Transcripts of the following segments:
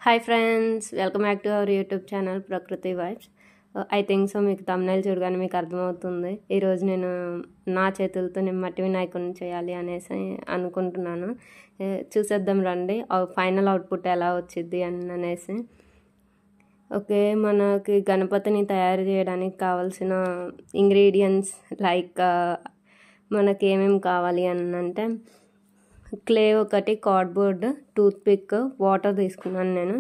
Hi friends, welcome back to our YouTube channel ప్రకృతి vibes. I think so మీకు thumbnail చూడగానే మీకు అర్థమవుతుంది. ఈరోజు నేను నా చేతులతో నేను మట్టి వినాయకుడిని చేయాలి అనేసి అనుకుంటున్నాను. చూసేద్దాం రండి ఫైనల్ అవుట్పుట్ ఎలా వచ్చింది అనేసి. ఓకే, మనకి గణపతిని తయారు చేయడానికి కావాల్సిన ఇంగ్రీడియంట్స్ లైక్ మనకి ఏమేమి కావాలి అని అంటే క్లే ఒకటి, కార్డ్బోర్డ్, టూత్పిక్, వాటర్ తీసుకున్నాను నేను.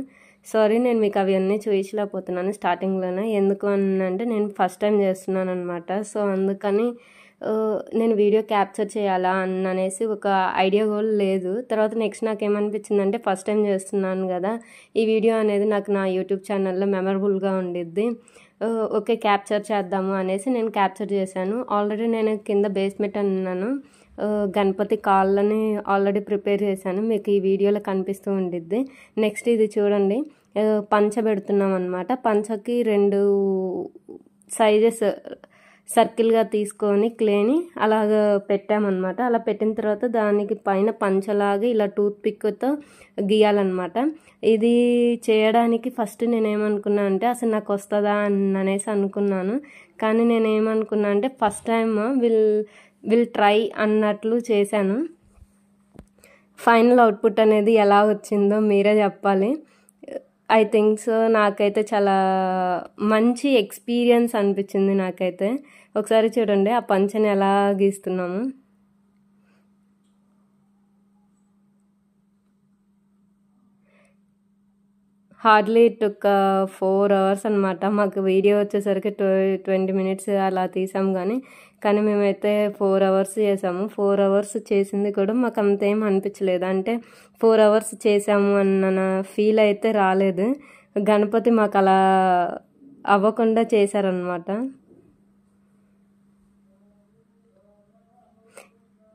సారీ, నేను మీకు అవన్నీ చూపించలేకపోతున్నాను స్టార్టింగ్లోనే. ఎందుకు అని అంటే నేను ఫస్ట్ టైం చేస్తున్నాను అనమాట. సో అందుకని నేను వీడియో క్యాప్చర్ చేయాలా అనేసి ఒక ఐడియా కూడా లేదు. తర్వాత నెక్స్ట్ నాకు ఏమనిపించిందంటే ఫస్ట్ టైం చేస్తున్నాను కదా, ఈ వీడియో అనేది నాకు నా యూట్యూబ్ ఛానల్లో మెమరబుల్గా ఉండిద్ది. ఓకే, క్యాప్చర్ చేద్దాము అనేసి నేను క్యాప్చర్ చేశాను. ఆల్రెడీ నేను కింద బేస్మెంట్ అన్నాను, గణపతి కాళ్ళని ఆల్రెడీ ప్రిపేర్ చేశాను, మీకు ఈ వీడియోలో కనిపిస్తూ ఉండిద్ది. నెక్స్ట్ ఇది చూడండి, పంచ పెడుతున్నాం అనమాట. పంచకి 2 సైజెస్ సర్కిల్గా తీసుకొని క్లేని అలాగ పెట్టామన్నమాట. అలా పెట్టిన తర్వాత దానికి పైన పంచలాగా ఇలా టూత్ పిక్తో గీయాలన్నమాట. ఇది చేయడానికి ఫస్ట్ నేనేమనుకున్నా అంటే అసలు నాకు వస్తుందా అనేసి అనుకున్నాను. కానీ నేనేమనుకున్నా అంటే ఫస్ట్ టైం విల్ ట్రై అన్నట్లు చేశాను. ఫైనల్ అవుట్పుట్ అనేది ఎలా వచ్చిందో మీరే చెప్పాలి. ఐ థింక్ సో నాకైతే చాలా మంచి ఎక్స్పీరియన్స్ అనిపించింది నాకైతే. ఒకసారి చూడండి ఆ పంచని ఎలా గీస్తున్నాము. హార్డ్లీ టుక్ 4 అవర్స్ అనమాట. మాకు వీడియో వచ్చేసరికి 20 మినిట్స్ అలా తీసాం, కానీ మేమైతే 4 అవర్స్ చేసాము. 4 అవర్స్ చేసింది కూడా మాకు అంతేం అనిపించలేదు. అంటే 4 అవర్స్ చేసాము అన్న ఫీల్ అయితే రాలేదు. గణపతి మాకు అలా అవ్వకుండా చేశారనమాట.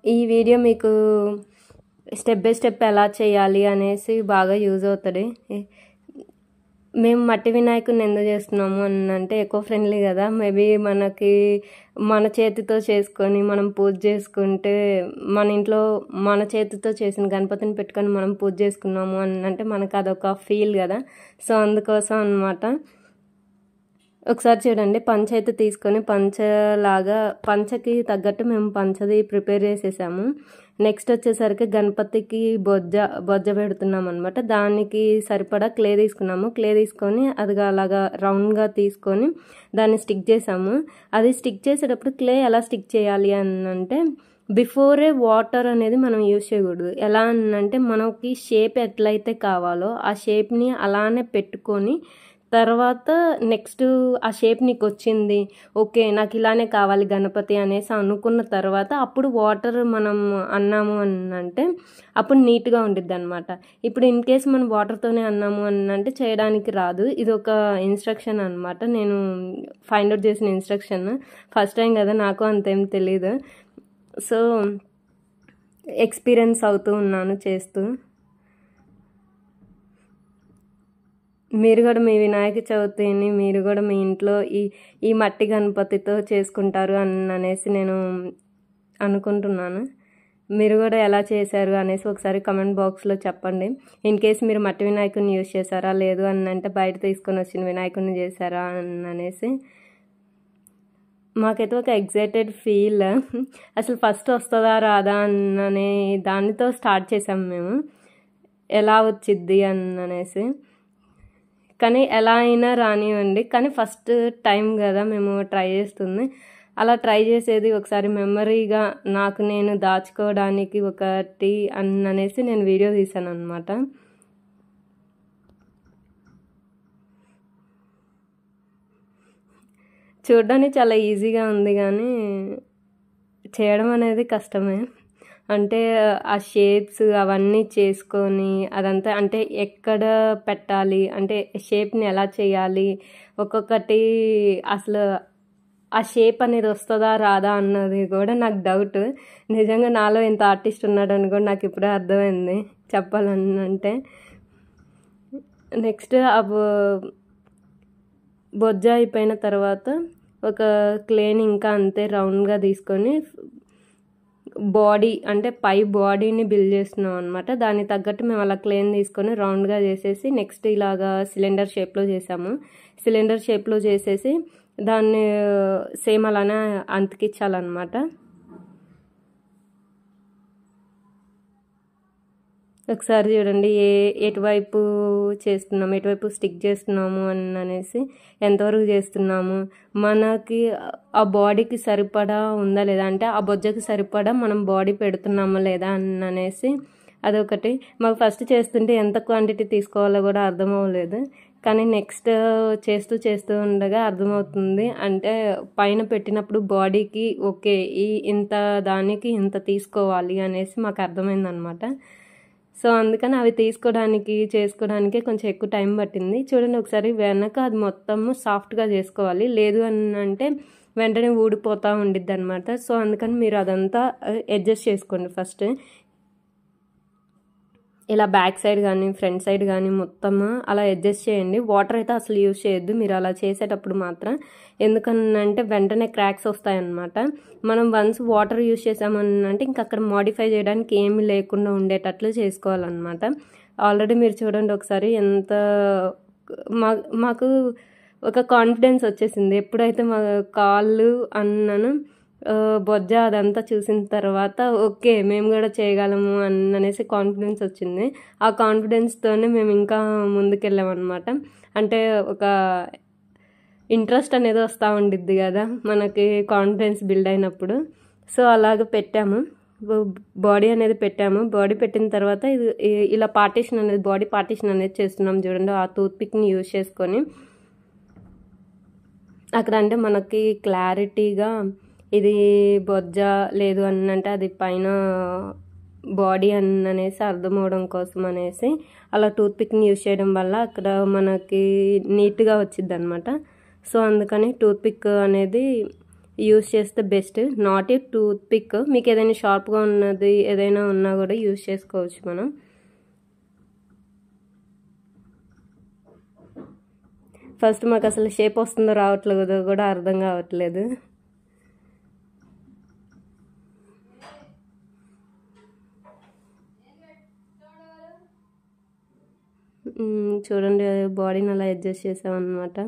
ఈ వీడియో మీకు స్టెప్ బై స్టెప్ ఎలా చేయాలి అనేసి బాగా యూజ్ అవుతుంది. మేము మట్టి వినాయకుడిని ఎందుకు చేస్తున్నాము అని అంటే ఎకో ఫ్రెండ్లీ కదా. మేబీ మనకి మన చేతితో చేసుకొని మనం పూజ చేసుకుంటే, మన ఇంట్లో మన చేతితో చేసిన గణపతిని పెట్టుకొని మనం పూజ చేసుకున్నాము అని అంటే మనకు అదొక ఫీల్ కదా. సో అందుకోసం అన్నమాట. ఒకసారి చూడండి, పంచ అయితే తీసుకొని పంచకి తగ్గట్టు మేము పంచది ప్రిపేర్ చేసేసాము. నెక్స్ట్ వచ్చేసరికి గణపతికి బొజ్జ పెడుతున్నాం అనమాట. దానికి సరిపడా క్లే తీసుకున్నాము. క్లే తీసుకొని అది అలాగా రౌండ్గా తీసుకొని దాన్ని స్టిక్ చేసాము. అది స్టిక్ చేసేటప్పుడు క్లే ఎలా స్టిక్ చేయాలి అని అంటే బిఫోరే వాటర్ అనేది మనం యూజ్ చేయకూడదు. ఎలా అంటే మనకి షేప్ ఎట్లయితే కావాలో ఆ షేప్ని అలానే పెట్టుకొని తర్వాత నెక్స్ట్ ఆ షేప్ నీకు వచ్చింది, ఓకే నాకు ఇలానే కావాలి గణపతి అనేసి అనుకున్న తర్వాత అప్పుడు వాటర్ మనం అన్నాము అని అంటే అప్పుడు నీట్గా ఉండిద్ది అనమాట. ఇప్పుడు ఇన్ కేస్ మనం వాటర్తోనే అన్నాము అని అంటే చేయడానికి రాదు. ఇది ఒక ఇన్స్ట్రక్షన్ అనమాట, నేను ఫైండ్ అవుట్ చేసిన ఇన్స్ట్రక్షన్. ఫస్ట్ టైం కదా, నాకు అంతేం తెలీదు. సో ఎక్స్పీరియన్స్ అవుతూ ఉన్నాను చేస్తూ. మీరు కూడా మీ వినాయక చవితిని మీరు కూడా మీ ఇంట్లో ఈ మట్టి గణపతితో చేసుకుంటారు అనేసి నేను అనుకుంటున్నాను. మీరు కూడా ఎలా చేశారు అనేసి ఒకసారి కమెంట్ బాక్స్లో చెప్పండి. ఇన్ కేస్ మీరు మట్టి వినాయకుడిని యూజ్ చేశారా లేదు అని అంటే బయట తీసుకొని వచ్చిన వినాయకుడిని చేశారా అనేసి. మాకైతే ఒక ఎగ్జైటెడ్ ఫీల్, అసలు ఫస్ట్ వస్తుందా రాదా అనే దానితో స్టార్ట్ చేసాము మేము, ఎలా వచ్చిద్ది అనేసి. కానీ ఎలా అయినా రానివ్వండి, కానీ ఫస్ట్ టైం కదా మేము ట్రై చేస్తుంది. అలా ట్రై చేసేది ఒకసారి మెమరీగా నాకు నేను దాచుకోవడానికి ఒకటి అనేసి నేను వీడియో తీసాను అనమాట. చూడడానికి చాలా ఈజీగా ఉంది కానీ చేయడం అనేది కష్టమే. అంటే ఆ షేప్స్ అవన్నీ చేసుకొని అదంతా అంటే ఎక్కడ పెట్టాలి, అంటే షేప్ని ఎలా చేయాలి, ఒక్కొక్కటి అసలు ఆ షేప్ అనేది వస్తుందా రాదా అన్నది కూడా నాకు డౌట్. నిజంగా నాలో ఇంత ఆర్టిస్ట్ ఉన్నాడని కూడా నాకు ఇప్పుడే అర్థమైంది చెప్పాలని అంటే. నెక్స్ట్ బొజ్జ అయిపోయిన తర్వాత ఒక క్లేని ఇంకా అంతే రౌండ్గా తీసుకొని బాడీ అంటే పై బాడీని బిల్డ్ చేస్తున్నాం అనమాట. దానికి తగ్గట్టు మేము అలా క్లేని తీసుకొని రౌండ్గా చేసేసి నెక్స్ట్ ఇలాగా సిలిండర్ షేప్లో చేసాము. సిలిండర్ షేప్లో చేసేసి దాన్ని సేమ్ అలానే అంతికించాలన్నమాట. ఒకసారి చూడండి ఎటువైపు చేస్తున్నాము, ఎటువైపు స్టిక్ చేస్తున్నాము అనేసి, ఎంతవరకు చేస్తున్నాము, మనకి ఆ బాడీకి సరిపడా ఉందా లేదా, అంటే ఆ బొజ్జకి సరిపడా మనం బాడీ పెడుతున్నామా లేదా అనేసి అదొకటి. మాకు ఫస్ట్ చేస్తుంటే ఎంత క్వాంటిటీ తీసుకోవాలో కూడా అర్థం అవ్వలేదు. కానీ నెక్స్ట్ చేస్తూ ఉండగా అర్థమవుతుంది. అంటే పైన పెట్టినప్పుడు బాడీకి ఓకే ఇంత దానికి ఇంత తీసుకోవాలి అనేసి మాకు అర్థమైందనమాట. సో అందుకని అవి చేసుకోవడానికి కొంచెం ఎక్కువ టైం పట్టింది. చూడండి ఒకసారి వెనక అది మొత్తము సాఫ్ట్గా చేసుకోవాలి, లేదు అని అంటే వెంటనే ఊడిపోతూ ఉండిద్ది అనమాట. సో అందుకని మీరు అదంతా అడ్జస్ట్ చేసుకోండి ఫస్ట్. ఇలా బ్యాక్ సైడ్ కానీ ఫ్రంట్ సైడ్ కానీ మొత్తం అలా అడ్జస్ట్ చేయండి. వాటర్ అయితే అసలు యూజ్ చేయొద్దు మీరు అలా చేసేటప్పుడు మాత్రం, ఎందుకనంటే వెంటనే క్రాక్స్ వస్తాయన్నమాట. మనం వన్స్ వాటర్ యూజ్ చేసామనంటే ఇంక అక్కడ మోడిఫై చేయడానికి ఏమీ లేకుండా ఉండేటట్లు చేసుకోవాలన్నమాట. ఆల్రెడీ మీరు చూడండి ఒకసారి ఎంత మాకు ఒక కాన్ఫిడెన్స్ వచ్చేసింది ఎప్పుడైతే మా కాళ్ళు అన్నాను బొజ్జ అదంతా చూసిన తర్వాత ఓకే మేము కూడా చేయగలము అనేసి కాన్ఫిడెన్స్ వచ్చింది. ఆ కాన్ఫిడెన్స్తోనే మేము ఇంకా ముందుకెళ్ళామన్నమాట. అంటే ఒక ఇంట్రెస్ట్ అనేది వస్తూ ఉండిద్ది కదా మనకి కాన్ఫిడెన్స్ బిల్డ్ అయినప్పుడు. సో అలాగ పెట్టాము, బాడీ అనేది పెట్టాము. బాడీ పెట్టిన తర్వాత ఇది ఇలా పార్టీషన్ అనేది బాడీ పార్టీషన్ అనేది చేస్తున్నాం చూడండి. ఆ టూత్పిక్ని యూజ్ చేసుకొని అక్కడ అంటే మనకి క్లారిటీగా ఇది బొజ్జ లేదు అంటే అది పైన బాడీ అనేసి అర్థమవడం కోసం అనేసి అలా టూత్పిక్ని యూజ్ చేయడం వల్ల అక్కడ మనకి నీట్గా వచ్చింది అనమాట. సో అందుకని టూత్పిక్ అనేది యూజ్ చేస్తే బెస్ట్. నాట్ ఏ టూత్పిక్, మీకు ఏదైనా షార్ప్గా ఉన్నది ఏదైనా ఉన్నా కూడా యూజ్ చేసుకోవచ్చు మనం. ఫస్ట్ మాకు అసలు షేప్ వస్తుందో రావట్లేదో కూడా అర్థం కావట్లేదు. చూడండి బాడీని అలా అడ్జస్ట్ చేసామన్నమాట.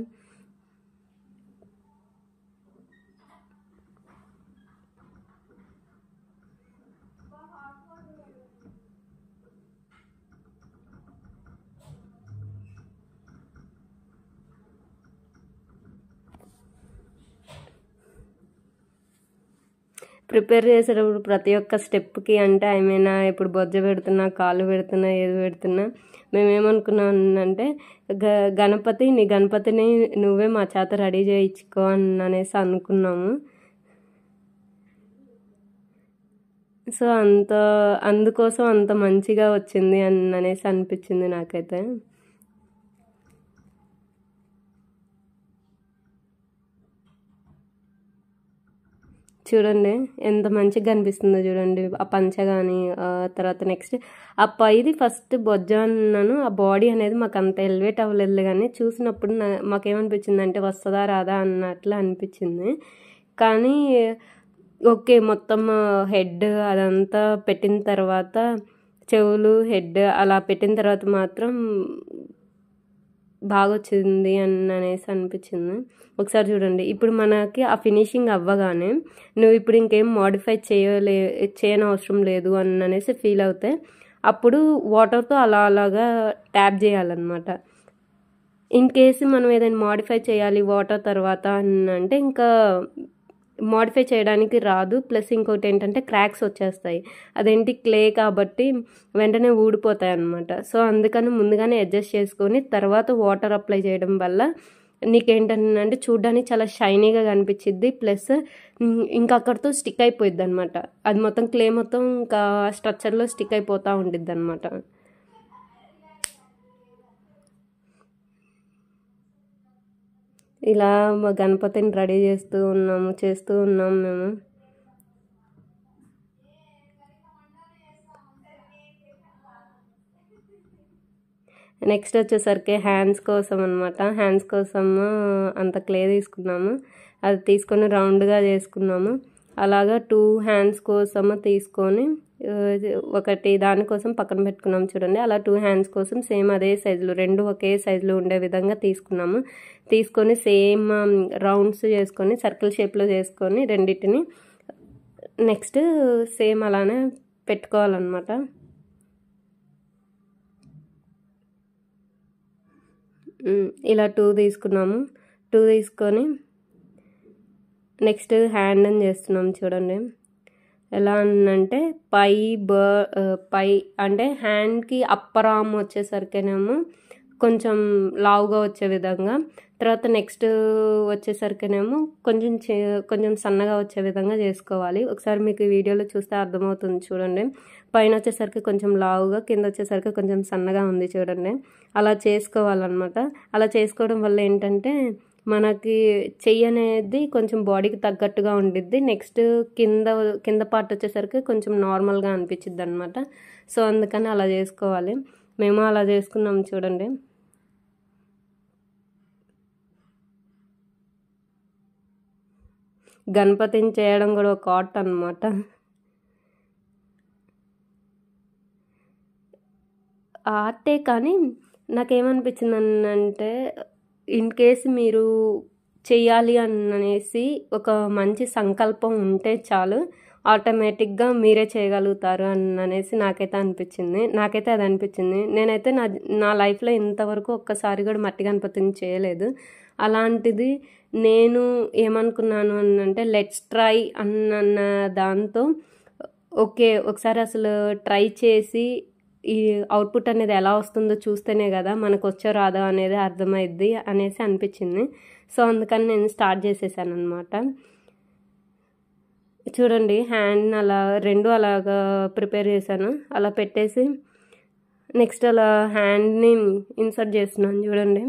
ప్రిపేర్ చేసేటప్పుడు ప్రతి ఒక్క స్టెప్కి అంటే ఇప్పుడు బొజ్జ పెడుతున్నా, కాళ్ళు పెడుతున్నా, ఏది పెడుతున్నా మేమేమనుకున్నాం అంటే నీ గణపతిని నువ్వే మా చేత రెడీ చేయించుకో అనేసి అనుకున్నాము. సో అందుకోసం అంత మంచిగా వచ్చింది అనేసి అనిపించింది నాకైతే. చూడండి ఎంత మంచిగా కనిపిస్తుందో చూడండి ఆ పంచ కానీ. తర్వాత నెక్స్ట్ ఆ పైది ఫస్ట్ బొజ్జ అన్నాను, ఆ బాడీ అనేది మాకు అంత ఎలివేట్ అవ్వలేదు. కానీ చూసినప్పుడు మాకేమనిపించింది అంటే వస్తుందా రాదా అన్నట్లు అనిపించింది. కానీ ఓకే మొత్తం హెడ్ అదంతా పెట్టిన తర్వాత, చెవులు హెడ్ అలా పెట్టిన తర్వాత మాత్రం బాగా వచ్చింది అనేసి అనిపించింది. ఒకసారి చూడండి ఇప్పుడు మనకి ఆ ఫినిషింగ్ అవ్వగానే నువ్వు ఇప్పుడు ఇంకేం మోడిఫై చేయనవసరం లేదు అనేసి ఫీల్ అవుతాయి. అప్పుడు వాటర్తో అలాగా ట్యాప్ చేయాలన్నమాట. ఇన్ కేసు మనం ఏదైనా మోడిఫై చేయాలి వాటర్ తర్వాత అంటే ఇంకా మోడిఫై చేయడానికి రాదు. ప్లస్ ఇంకోటి ఏంటంటే క్రాక్స్ వచ్చేస్తాయి, అదేంటి క్లే కాబట్టి వెంటనే ఊడిపోతాయి అన్నమాట. సో అందుకని ముందుగానే అడ్జస్ట్ చేసుకొని తర్వాత వాటర్ అప్లై చేయడం వల్ల నీకేంటంటే చూడడానికి చాలా షైనీగా కనిపించిద్ది. ప్లస్ ఇంకా అక్కడితో స్టిక్ అయిపోయిద్ది అనమాట. అది మొత్తం క్లే మొత్తం ఇంకా స్ట్రక్చర్లో స్టిక్ అయిపోతూ ఉండిద్ది అనమాట. ఇలా మా గణపతిని రెడీ చేస్తూ ఉన్నాము మేము. నెక్స్ట్ వచ్చేసరికి హ్యాండ్స్ కోసం అనమాట. హ్యాండ్స్ కోసం అంత క్లే తీసుకున్నాము, అది తీసుకొని రౌండ్గా చేసుకున్నాము. అలాగా 2 హ్యాండ్స్ కోసం తీసుకొని ఒకటి దానికోసం పక్కన పెట్టుకున్నాం చూడండి. అలా 2 హ్యాండ్స్ కోసం సేమ్ అదే సైజులో 2 ఒకే సైజులో ఉండే విధంగా తీసుకున్నాము. తీసుకొని సేమ్ రౌండ్స్ చేసుకొని సర్కిల్ షేప్లో చేసుకొని రెండింటిని నెక్స్ట్ సేమ్ అలానే పెట్టుకోవాలన్నమాట. ఇలా 2 తీసుకున్నాము. 2 తీసుకొని నెక్స్ట్ హ్యాండ్ అని చేస్తున్నాం చూడండి. ఎలా అంటే పై అంటే హ్యాండ్కి అప్పర్ ఆర్మ్ వచ్చేసరికేనేమో కొంచెం లావుగా వచ్చే విధంగా, తర్వాత నెక్స్ట్ వచ్చేసరికేనేమో కొంచెం సన్నగా వచ్చే విధంగా చేసుకోవాలి. ఒకసారి మీకు ఈ వీడియోలో చూస్తే అర్థమవుతుంది చూడండి. పైన వచ్చేసరికి కొంచెం లావుగా, కింద వచ్చేసరికి కొంచెం సన్నగా ఉంది చూడండి. అలా చేసుకోవాలన్నమాట. అలా చేసుకోవడం వల్ల ఏంటంటే మనకి చెయ్యి అనేది కొంచెం బాడీకి తగ్గట్టుగా ఉండిద్ది. నెక్స్ట్ కింద పార్ట్ వచ్చేసరికి కొంచెం నార్మల్గా అనిపించిద్ది అనమాట. సో అందుకని అలా చేసుకోవాలి. మేము అలా చేసుకున్నాం చూడండి. గణపతిని చేయడం కూడా ఒక ఆర్ట్ అనమాట. ఆర్టే కానీ నాకేమనిపించింది అంటే ఇన్ కేస్ మీరు చెయ్యాలి అనేసి ఒక మంచి సంకల్పం ఉంటే చాలు, ఆటోమేటిక్గా మీరే చేయగలుగుతారు అనేసి నాకైతే అది అనిపించింది. నేనైతే నా లైఫ్లో ఇంతవరకు ఒక్కసారి కూడా మట్టి గణపతిని చేయలేదు. అలాంటిది నేను ఏమనుకున్నాను అంటే లెట్స్ ట్రై అన్న దాంతో ఓకే ఒకసారి అసలు ట్రై చేసి ఈ అవుట్పుట్ అనేది ఎలా వస్తుందో చూస్తేనే కదా మనకు వచ్చో రాదో అనేది అర్థమైద్ది అనేసి అనిపించింది. సో అందుకని నేను స్టార్ట్ చేసేసాను అనమాట. చూడండి హ్యాండ్ అలా 2 అలాగా ప్రిపేర్ చేశాను. అలా పెట్టేసి నెక్స్ట్ అలా హ్యాండ్ని ఇన్సర్ట్ చేస్తున్నాను చూడండి.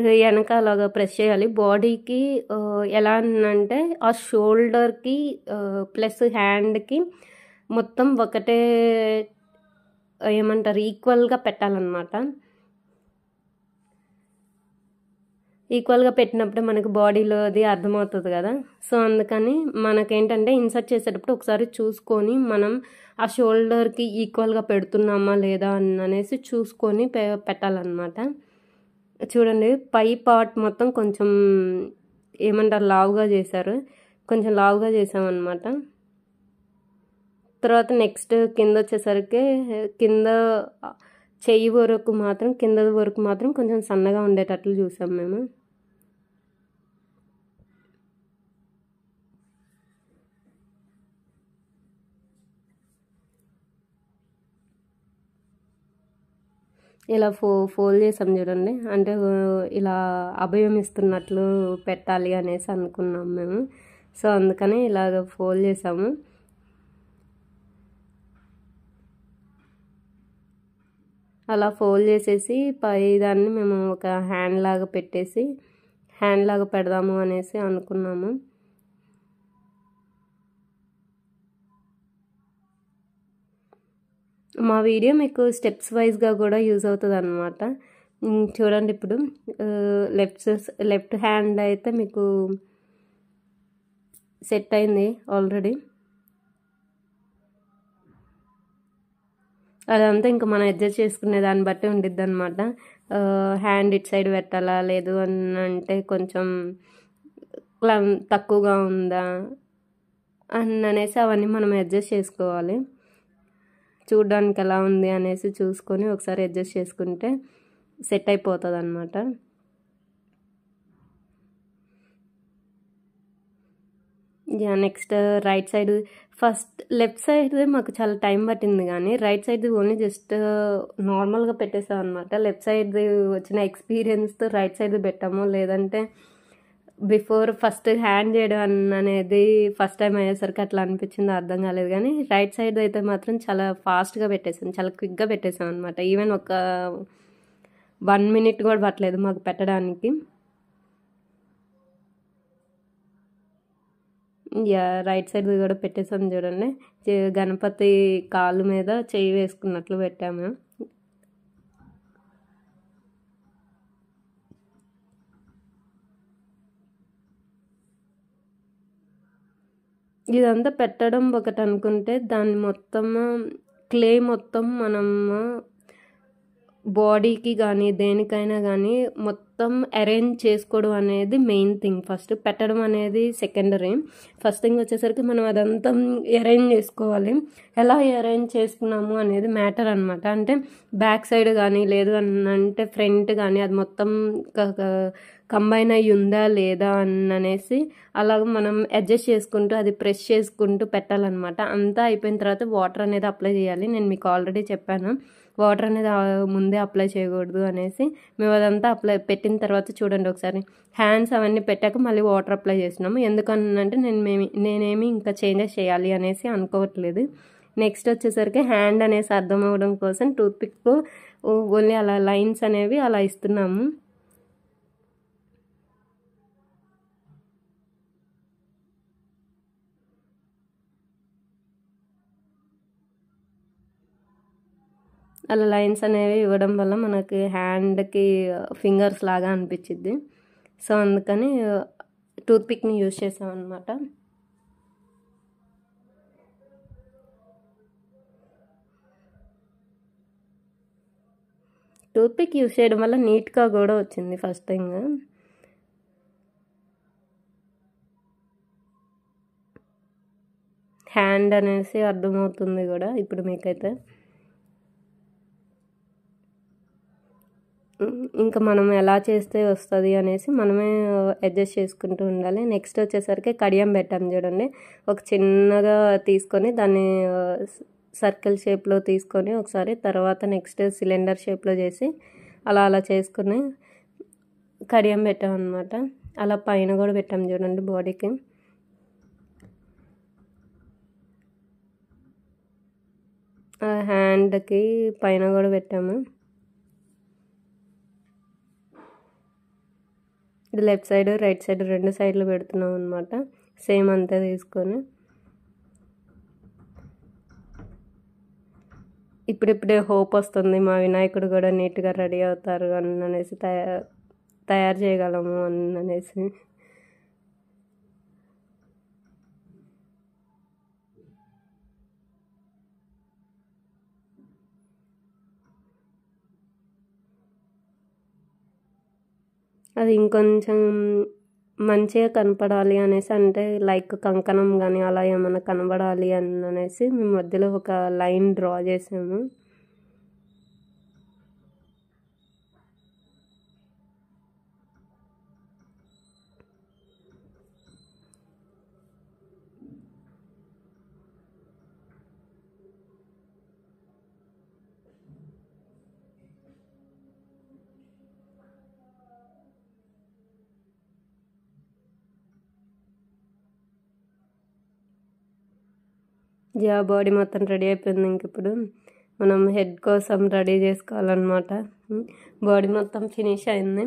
వెనక అలాగా ప్రెస్ చేయాలి. బాడీకి ఎలా అంటే ఆ షోల్డర్కి ప్లస్ హ్యాండ్కి మొత్తం ఒకటే ఏమంటారు ఈక్వల్గా పెట్టాలన్నమాట. ఈక్వల్గా పెట్టినప్పుడే మనకు బాడీలో అది అర్థమవుతుంది కదా. సో అందుకని మనకేంటంటే ఇన్సర్ట్ చేసేటప్పుడు ఒకసారి చూసుకొని మనం ఆ షోల్డర్కి ఈక్వల్గా పెడుతున్నామా లేదా అనేసి చూసుకొని పెట్టాలన్నమాట. చూడండి పై పార్ట్ మొత్తం కొంచెం ఏమంటారు లావుగా చేశారు, కొంచెం లావుగా చేసామన్నమాట. తర్వాత నెక్స్ట్ కింద వచ్చేసరికి కింద చెయ్యి వరకు మాత్రం కింద వరకు మాత్రం కొంచెం సన్నగా ఉండేటట్లు చూసాం మేము. ఇలా ఫోల్డ్ చేసాం చూడండి. అంటే ఇలా అభయం ఇస్తున్నట్లు పెట్టాలి అనేసి అనుకున్నాం మేము. సో అందుకని ఇలాగ ఫోల్డ్ చేసాము. అలా ఫోల్డ్ చేసేసి పై దాన్ని మేము ఒక హ్యాండ్ లాగా పెడదాము అనేసి అనుకున్నాము. మా వీడియో మీకు స్టెప్స్ వైజ్గా కూడా యూజ్ అవుతుంది అన్నమాట. చూడండి ఇప్పుడు లెఫ్ట్ హ్యాండ్ అయితే మీకు సెట్ అయింది ఆల్రెడీ. అదంతా ఇంకా మనం అడ్జస్ట్ చేసుకునే దాన్ని బట్టి ఉండిద్ది అనమాట. హ్యాండ్ ఇటు సైడ్ పెట్టాలా లేదు అని అంటే కొంచెం తక్కువగా ఉందా అనేసి అవన్నీ మనం అడ్జస్ట్ చేసుకోవాలి. చూడడానికి ఎలా ఉంది అనేసి చూసుకొని ఒకసారి అడ్జస్ట్ చేసుకుంటే సెట్ అయిపోతుంది అన్నమాట. Next right side first left side మాకు చాలా టైం పట్టింది, కానీ రైట్ సైడ్ ఓన్లీ జస్ట్ నార్మల్గా పెట్టేసాం అనమాట. లెఫ్ట్ సైడ్ వచ్చిన ఎక్స్పీరియన్స్తో రైట్ సైడ్ పెట్టాము. లేదంటే బిఫోర్ ఫస్ట్ హ్యాండ్ చేయడం అనేది ఫస్ట్ టైం అయ్యేసరికి అట్లా అనిపించింది, అర్థం కాలేదు. కానీ రైట్ సైడ్ అయితే మాత్రం చాలా ఫాస్ట్గా పెట్టేసాం, చాలా క్విక్గా పెట్టేసాం అనమాట. ఈవెన్ ఒక 1 minute కూడా పట్టలేదు మాకు పెట్టడానికి. రైట్ సైడ్ కూడా పెట్టేసాం చూడండి. గణపతి కాలు మీద చెయ్యి వేసుకున్నట్లు పెట్టాము. ఇదంతా పెట్టడం ఒకటి అనుకుంటే, దాన్ని మొత్తం క్లే మొత్తం మనం బాడీకి కానీ దేనికైనా కానీ మొత్తం అరేంజ్ చేసుకోవడం అనేది మెయిన్ థింగ్. ఫస్ట్ పెట్టడం అనేది సెకండరీ. ఫస్ట్ థింగ్ వచ్చేసరికి మనం అదంతా అరేంజ్ చేసుకోవాలి. ఎలా అరేంజ్ చేసుకున్నాము అనేది మ్యాటర్ అనమాట. అంటే బ్యాక్ సైడ్ కానీ లేదు అంటే ఫ్రంట్ కానీ అది మొత్తం కంబైన్ అయ్యి ఉందా లేదా అనేసి అలాగ మనం అడ్జస్ట్ చేసుకుంటూ అది ప్రెస్ చేసుకుంటూ పెట్టాలన్నమాట. అంతా అయిపోయిన తర్వాత వాటర్ అనేది అప్లై చేయాలి. నేను మీకు ఆల్రెడీ చెప్పాను వాటర్ అనేది ముందే అప్లై చేయకూడదు అనేసి. మేము అదంతా అప్లై పెట్టిన తర్వాత చూడండి ఒకసారి హ్యాండ్స్ అవన్నీ పెట్టాక మళ్ళీ వాటర్ అప్లై చేసినాము. ఎందుకనంటే నేనేమి ఇంకా చేంజెస్ చేయాలి అనేసి అనుకోవట్లేదు. నెక్స్ట్ వచ్చేసరికి హ్యాండ్ అనేసి అర్థం అవ్వడం కోసం టూత్పిక్ ఓన్లీ అలా లైన్స్ అనేవి అలా ఇస్తున్నాము. అలా లైన్స్ అనేవి ఇవ్వడం వల్ల మనకి హ్యాండ్కి ఫింగర్స్ లాగా అనిపించింది. సో అందుకని టూత్పిక్ని యూజ్ చేసాం అనమాట. టూత్పిక్ యూజ్ చేయడం వల్ల నీట్గా కూడా వచ్చింది ఫస్ట్ థింగ్. హ్యాండ్ అనేసి అర్థమవుతుంది కూడా ఇప్పుడు మీకైతే. ఇంకా మనం ఎలా చేస్తే వస్తుంది అనేసి మనమే అడ్జస్ట్ చేసుకుంటూ ఉండాలి. నెక్స్ట్ వచ్చేసరికి కడియం పెట్టాం చూడండి. ఒక చిన్నగా తీసుకొని దాన్ని సర్కిల్ షేప్లో తీసుకొని ఒకసారి తర్వాత నెక్స్ట్ సిలిండర్ షేప్లో చేసి అలా చేసుకుని కడియం పెట్టాం అనమాట. అలా పైన కూడా పెట్టాం చూడండి బాడీకి. హ్యాండ్కి పైన కూడా పెట్టాము. ఇది లెఫ్ట్ సైడ్ రైట్ సైడ్ రెండు సైడ్లు పెడుతున్నాం అనమాట. సేమ్ అంతా తీసుకొని ఇప్పుడిప్పుడే హోప్ వస్తుంది మా వినాయకుడు కూడా నీట్గా రెడీ అవుతారు అనేసి తయారు చేయగలము అనేసి. అది ఇంకొంచెం మంచిగా కనపడాలి అనేసి, అంటే లైక్ కంకణం కానీ అలా ఏమైనా కనబడాలి అనేసి మేము మధ్యలో ఒక లైన్ డ్రా చేసాము. బాడీ మొత్తం రెడీ అయిపోయింది. ఇంక ఇప్పుడు మనం హెడ్ కోసం రెడీ చేసుకోవాలన్నమాట. బాడీ మొత్తం ఫినిష్ అయింది.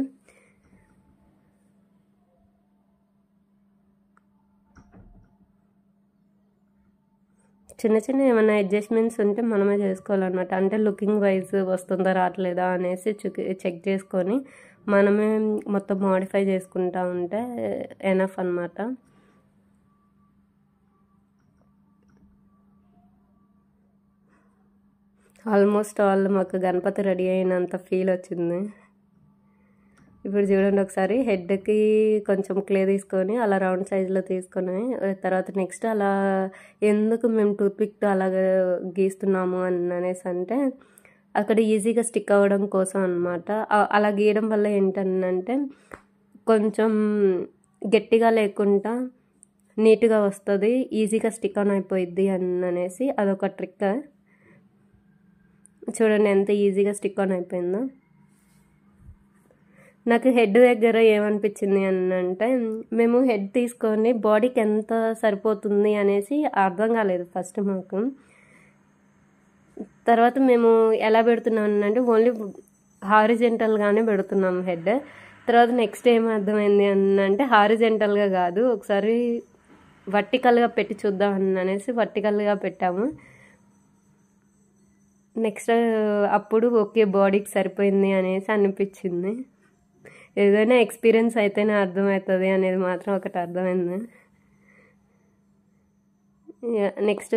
చిన్న చిన్న ఏమైనా అడ్జస్ట్మెంట్స్ ఉంటే మనమే చేసుకోవాలన్నమాట. అంటే లుకింగ్ వైజ్ వస్తుందా రావట్లేదా అనేసి చెక్ చేసుకొని మనమే మొత్తం మోడిఫై చేసుకుంటా ఉంటే ఎనఫ్ అన్నమాట. ఆల్మోస్ట్ మాకు గణపతి రెడీ అయినంత ఫీల్ వచ్చింది. ఇప్పుడు చూడండి ఒకసారి హెడ్కి కొంచెం క్లే తీసుకొని అలా రౌండ్ సైజులో తీసుకొని తర్వాత నెక్స్ట్ అలా ఎందుకు మేము టూత్పిక్తో అలాగ గీస్తున్నాము అనేసి అంటే అక్కడ ఈజీగా స్టిక్ అవ్వడం కోసం అనమాట. అలా గీయడం వల్ల ఏంటంటే కొంచెం గట్టిగా లేకుండా నీట్గా వస్తుంది, ఈజీగా స్టిక్ ఆన్ అయిపోయిద్ది అనేసి అదొక ట్రిక్. చూడండి ఎంత ఈజీగా స్టిక్ ఆన్ అయిపోయిందో. నాకు హెడ్ దగ్గర ఏమనిపించింది అంటే మేము హెడ్ తీసుకొని బాడీకి ఎంత సరిపోతుంది అనేసి అర్థం కాలేదు ఫస్ట్ మాకు. తర్వాత మేము ఎలా పెడుతున్నాం అంటే ఓన్లీ హారిజెంటల్గానే పెడుతున్నాం హెడ్. తర్వాత నెక్స్ట్ ఏం అర్థమైంది అంటే హారిజెంటల్గా కాదు, ఒకసారి వర్టికల్గా పెట్టి చూద్దాం అనేసి వర్టికల్గా పెట్టాము. నెక్స్ట్ అప్పుడు ఓకే బాడీకి సరిపోయింది అనేసి అనిపించింది. ఏదైనా ఎక్స్పీరియన్స్ అయితేనే అర్థమవుతుంది అనేది మాత్రం ఒకటి అర్థమైంది. నెక్స్ట్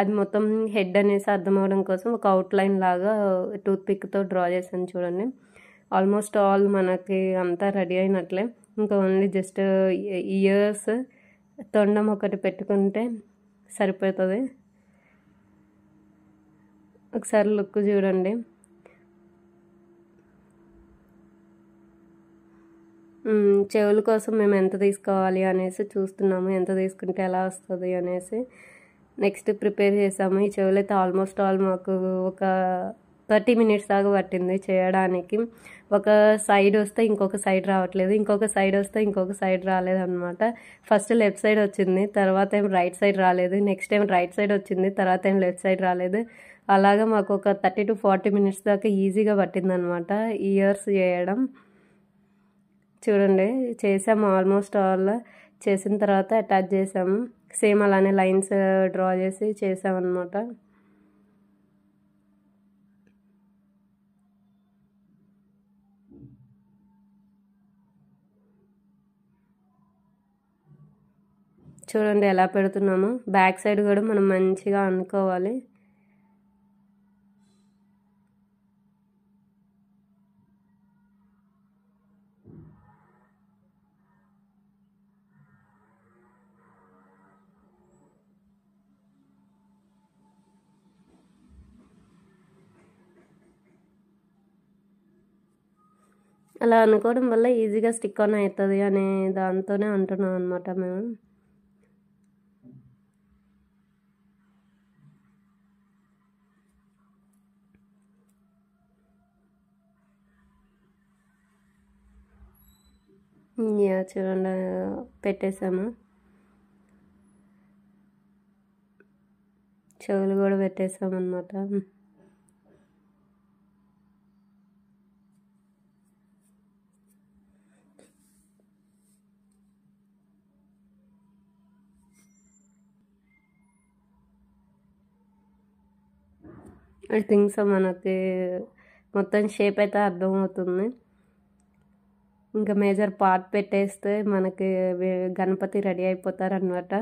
అది మొత్తం హెడ్ అనేసి అర్థం అవడం కోసం ఒక అవుట్లైన్ లాగా టూత్ పిక్తో డ్రా చేశాను చూడండి. ఆల్మోస్ట్ ఆల్ మనకి అంతా రెడీ అయినట్లే. ఇంకా ఓన్లీ జస్ట్ ఇయర్స్ తొండం ఒకటి పెట్టుకుంటే సరిపోతుంది. ఒకసారి లుక్ చూడండి. చెవుల కోసం మేము ఎంత తీసుకోవాలి అనేసి చూస్తున్నాము, ఎంత తీసుకుంటే ఎలా వస్తుంది అనేసి. నెక్స్ట్ ప్రిపేర్ చేసాము. ఈ చెవులు అయితే ఆల్మోస్ట్ ఆల్ మాకు ఒక 30 minutes దాకా పట్టింది చేయడానికి. ఒక సైడ్ వస్తే ఇంకొక సైడ్ రావట్లేదు, ఇంకొక సైడ్ వస్తే ఇంకొక సైడ్ రాలేదు అనమాట. ఫస్ట్ లెఫ్ట్ సైడ్ వచ్చింది, తర్వాత ఏం రైట్ సైడ్ రాలేదు, నెక్స్ట్ టైం రైట్ సైడ్ వచ్చింది, తర్వాత ఏం లెఫ్ట్ సైడ్ రాలేదు. అలాగా మాకు ఒక 30 to 40 minutes దాకా ఈజీగా పట్టిందనమాట ఇయర్స్ చేయడం. చూడండి చేసాము, ఆల్మోస్ట్ ఆల్ చేసిన తర్వాత అటాచ్ చేసాము. సేమ్ అలానే లైన్స్ డ్రా చేసి చేసామన్నమాట. చూడండి ఎలా పెడుతున్నాము. బ్యాక్ సైడ్ కూడా మనం మంచిగా అనుకోవాలి. అలా అనుకోవడం వల్ల ఈజీగా స్టిక్ ఆన్ అవుతుంది అనే దాంతోనే అంటున్నాం అనమాట మేము. చూడండి పెట్టేసాము. చెవులు కూడా పెట్టేసాము అనమాట. ఐ థింక్ సో మనకి మొత్తం షేప్ అయితే అర్థమవుతుంది. ఇంకా మేజర్ పార్ట్ పెట్టేస్తే మనకి గణపతి రెడీ అయిపోతారు అన్నమాట.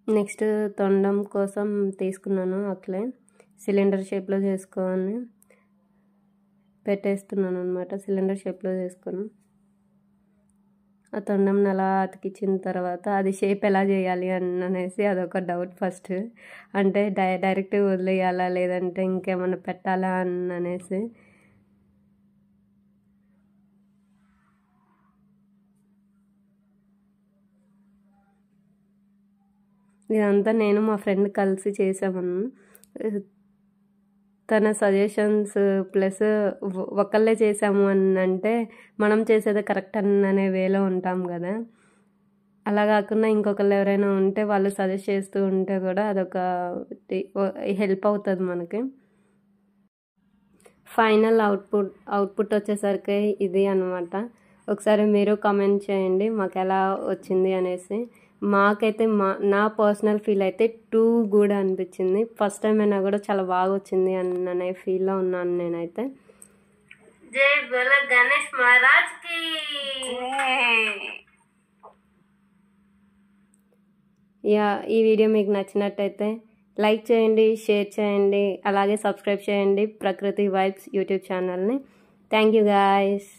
నెక్స్ట్ తొండం కోసం తీసుకున్నాను, అట్లే సిలిండర్ షేప్లో చేసుకొని పెట్టేస్తున్నాను అనమాట. సిలిండర్ షేప్లో చేసుకొని ఆ తొండంని అలా అతికించిన తర్వాత అది షేప్ ఎలా చేయాలి అనేసి అదొక డౌట్ ఫస్ట్. అంటే డైరెక్ట్ వదిలేయాలా లేదంటే ఇంకేమన్నా పెట్టాలా అనేసి. ఇదంతా నేను మా ఫ్రెండ్ కలిసి చేసాము. తన సజెషన్స్ ప్లస్ ఒకళ్ళే చేసాము అని అంటే మనం చేసేది కరెక్ట్ అనే వేలో ఉంటాం కదా. అలా కాకుండా ఇంకొకళ్ళు ఎవరైనా ఉంటే వాళ్ళు సజెస్ట్ చేస్తూ ఉంటే కూడా అదొక హెల్ప్ అవుతుంది మనకి. ఫైనల్ అవుట్పుట్ వచ్చేసరికి ఇది అనమాట. ఒకసారి మీరు కామెంట్ చేయండి మాకు ఎలా వచ్చింది అనేసి. మాకైతే నా పర్సనల్ ఫీల్ అయితే టూ గుడ్ అనిపించింది. ఫస్ట్ టైం అయినా కూడా చాలా బాగా వచ్చింది అనే ఫీల్లో ఉన్నాను నేనైతే. జై బోల గణేష్ మహారాజ్ కి. ఈ వీడియో మీకు నచ్చినట్టయితే లైక్ చేయండి, షేర్ చేయండి, అలాగే సబ్స్క్రైబ్ చేయండి ప్రకృతి వైబ్స్ యూట్యూబ్ ఛానల్ని. Thank you guys.